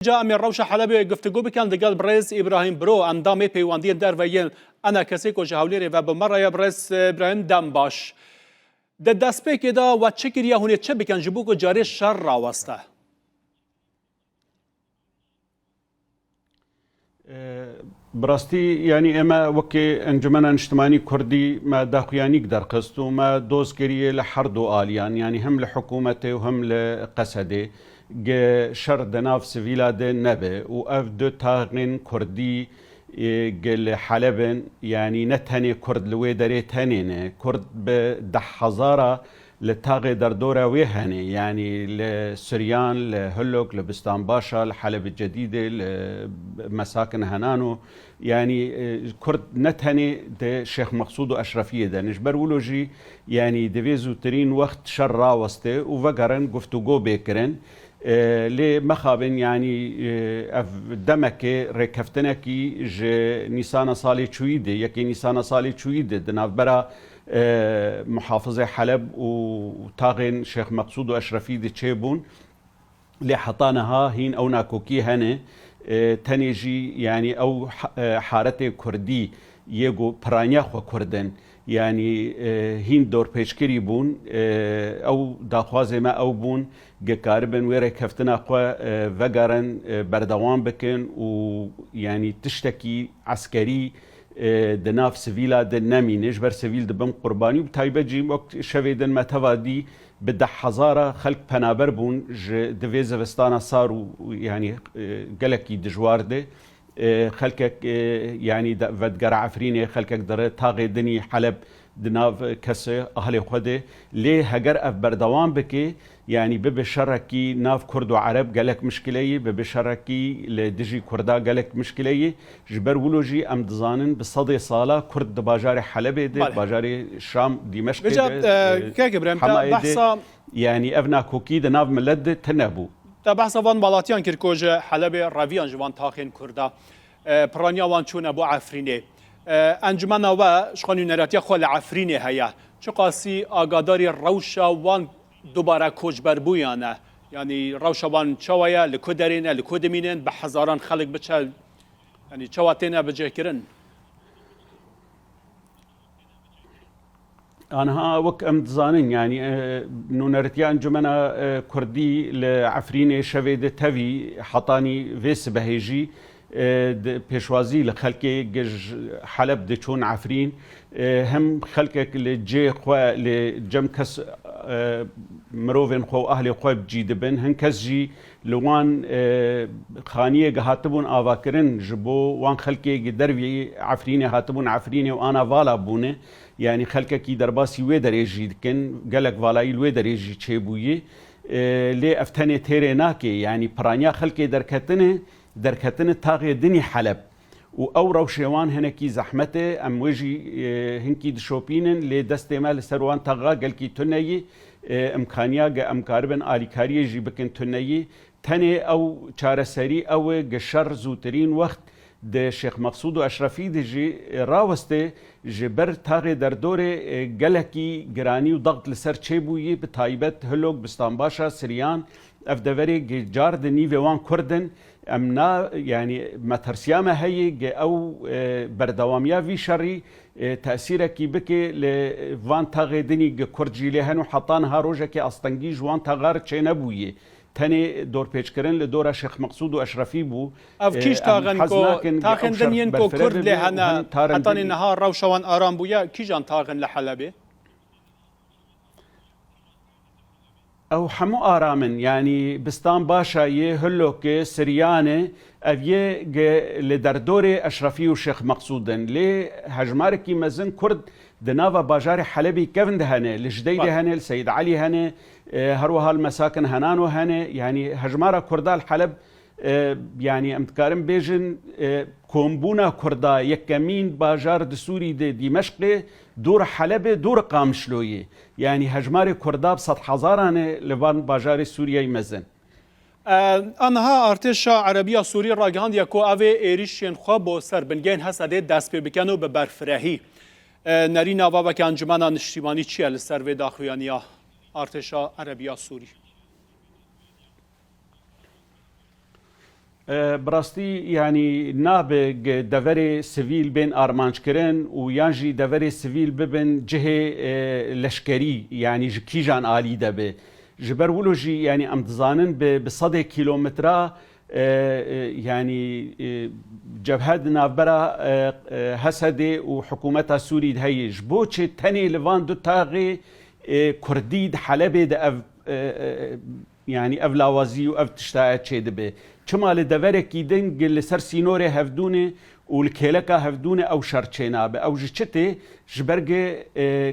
جا من روش حلبی گفتگو بکن دگل برز ابراهیم برو اندام پیوندی در ویل انا کسی که جهولی و به مرای برز ابراهیم دم باش ده دست پی که دا و چه کریه هونه چه بکن جبو که جاری شر راوسته براستی یعنی اما وکی انجمن اجتماعی کردی ما داخویانی در قصد و ما دوز کریه لحر دو آلیان یعنی هم لحکومت و هم لقصده شر دناف سویلا ده نبه و اف دو تاغن کردی گل حلبن يعني نتهني كرد لوي داري تهنينه كرد بده هزارة لتاغي دردورة ويهني يعني لسريان لهلوك لبستان باشا لحلب الجديدة لمساكن هنانو يعني كرد نتهني ده شيخ مقصود وأشرفية ده نجبر ولوجي يعني دفيزو ترين وقت شر راوسته وفقرن قفتو بيكرن لي مخابن يعني دمك ركفتنكي ج نيسان صالي تشويده يكي نيسان صالي تشويده دناف برا محافظة حلب وتاغن شيخ مقصود وأشرفي دي تشيبون لي حطانها هين أو ناكوكي هنه تنيجي يعني أو حارتي كردي يجو برانيا خو كردن يعني هين دور پیشکری بون او داخوازه ما او بون گکاربن ویره کفتنا خو وگرن بردوام بکن و يعني تشتكي عسكري دناف سويلا دنامي نجبر سويل دبم قرباني وتايبه جي وقت شويدن ما تفادي بده حزاره خلق پنابر بون دويزه وستانا صار يعني قلكي دجوار ده خلكك يعني ودقر عفريني خلكك در تاغي دني حلب دناف كسي أهل خده ليه هجر أف بردوان بكي يعني ببشركي ناف كرد وعرب قالك مشكلة ببشركي لدجي كردا قالك مشكلة جبر ولوجي أم دزانن بصدي صالة كرد باجاري حلب ده باجاري الشام دمشق ده كيك إبراهيم بحثا يعني أبنا كوكي دناف ملد تنبو تا بحث وان بالاتیان کرکوج حلب راویان جوان تاخین کرده پرانیا وان چون ابو عفرینه انجمن و شخانی نراتی خال عفرینه هیا چه قاسی آگاداری روشا وان دوباره کوچ بربویانه یعنی روشا وان چوایا لکودرین لکودمینن به هزاران خلق بچه یعنی چواتین بجه کرن أنا وك أمتزانين يعني نونرتيان جمنا كردي لعفريني شويد تفي حطاني فيس بهيجي بيشوازي لخلكي جج حلب دچون عفرين هم خلكك لجي خوا لجم كس مروفين خو أهلي خو بجيد بن هن كس جي لوان خانية هاتبون آواكرن جبو وان خلكي دروي عفريني هاتبون عفريني وأنا فالا بونه يعني خلكي درباسي وي دريجي كن قالك فالاي الوي دريجي تشيبوي لي افتني تيري ناكي يعني برانيا خلكي دركتنه تاغي دني حلب او روشيوان هنكي زحمته ام وجي هنكي دشوبينن لي دستمال سروان تاغا قالكي تنيي امكانيا ام كاربن اليكاري جي بكن تنيي تني او چارسري او قشر زوترين وقت ده شيخ مقصود وأشرفي ده جي راوسته جبر تاغي در دور قلكي قراني وضغط لسر تشيبوي بتايبت هلوك بستان باشا سريان افدوري جار دني وان كردن امنا يعني ما ترسيامه هي او بردواميا في شري تأثيركي بكي لفان تاغي دني كردجي لهنو حطانها روجكي أستنجي جوان تاغار تشينبوي تاني دور پیچکرن لدور شيخ مقصود وأشرفي بو اف كيش تاغن دنين كو كرد لهنا حتى نهار روشوان آرام بويا كيجان تاغن لحلبه او حمو آرامن يعني بستان باشا يهلوك سريانه أفيه لدردور أشرفي وشيخ مقصودن لي هجماركي مزن كرد دنافا باجاري حلبي كفن دهنه لجديد هنه السيد علي هنه هروها المساكن هنانو هنه يعني هجمارة كردا الحلب يعني امتكارم بيجن كومبونا كردا يكمين باجار دسوري دمشق دور حلب دور قامشلوية يعني هجماري كردا بصد حزارانه لبان باجاري سوريا يمزن آنها ارتش عربی سوری راگهاند یکو اوه ایریشین خواب و سربنگین هسته دست پی بکنو به برفرهی نرین آوا و که انجمن نشتیبانی چیه لسر و داخویانیا ارتش عربی سوری براستی یعنی نابه دور سیویل بین آرمانجکرن و یانجی دور سیویل ببن جه لشکری یعنی کیجان عالی دبه جبر ولوجی یعنی امتزانن به 100 کیلومتر يعني جبهات نافبرا هسدي وحكومتها سوري هيج بوتش تاني لفان دو تاغي كرديد حلبي دا يعني اف لاوازي واف تشتاعت شي دبي چما لدوري كيدن قل سر سينوري هفدوني والكيلكا هفدوني او شرچينابه او جچتي جبرگه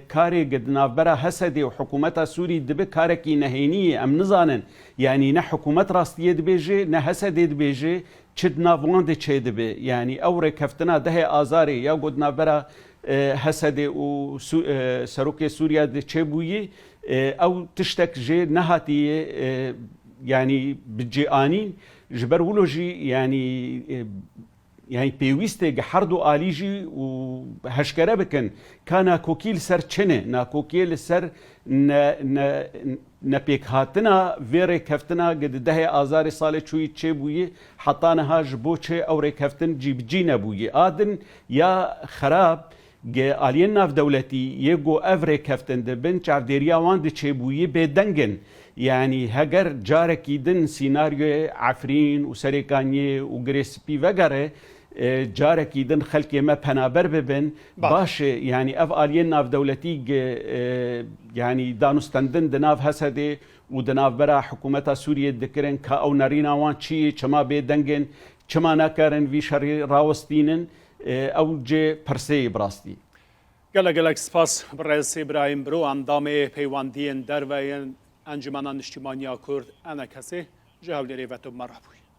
كاري قد نافبرا هسدي وحكومتها سوري دبي كاركي نهينية ام نزانن يعني نه حكومت راستيه دبيجي نه هسدي دبيجي چد نافوان دي چه دبي يعني اوري كفتنا ده آزاري يا قد نافبرا هسدي و سروكي سوريا دي چه بوي او تشتك جي نهاتي يعني بجيانين جبر ولوجي يعني بيويستي حردو آليجي وهشكره بكن كان كوكيل سر چنه نا كوكيل سر نبيك هاتنا فيري كفتنا قد ده آزار سالة چوي چه بوي حطانا هاج بوچه او ري كفتن جيب جينا بوي آدن يا خراب آلين ناف دولتي يگو افري كفتن ده بنچ عفديريا وان ده چه بوي بدنگن يعني هجر جاركي دن سيناريو عفرين وسريكانيه وغريسبي وغيره جاركي دن خلقي ما بنابر ببن باش يعني اف آلين ناف دولتي يعني دانستندن دناف هسدي ودناف برا حكومتا سوريا دكرن كا او نارينا وان چي چما بيدنگن چما ناكارن في شري راوستينن او جي پرسي براستي گلک سپاس برئیس ابراهیم برو اندام پیوندین در و انجمن اجتماعی کرد انا کسی جهول ریوت مرحبا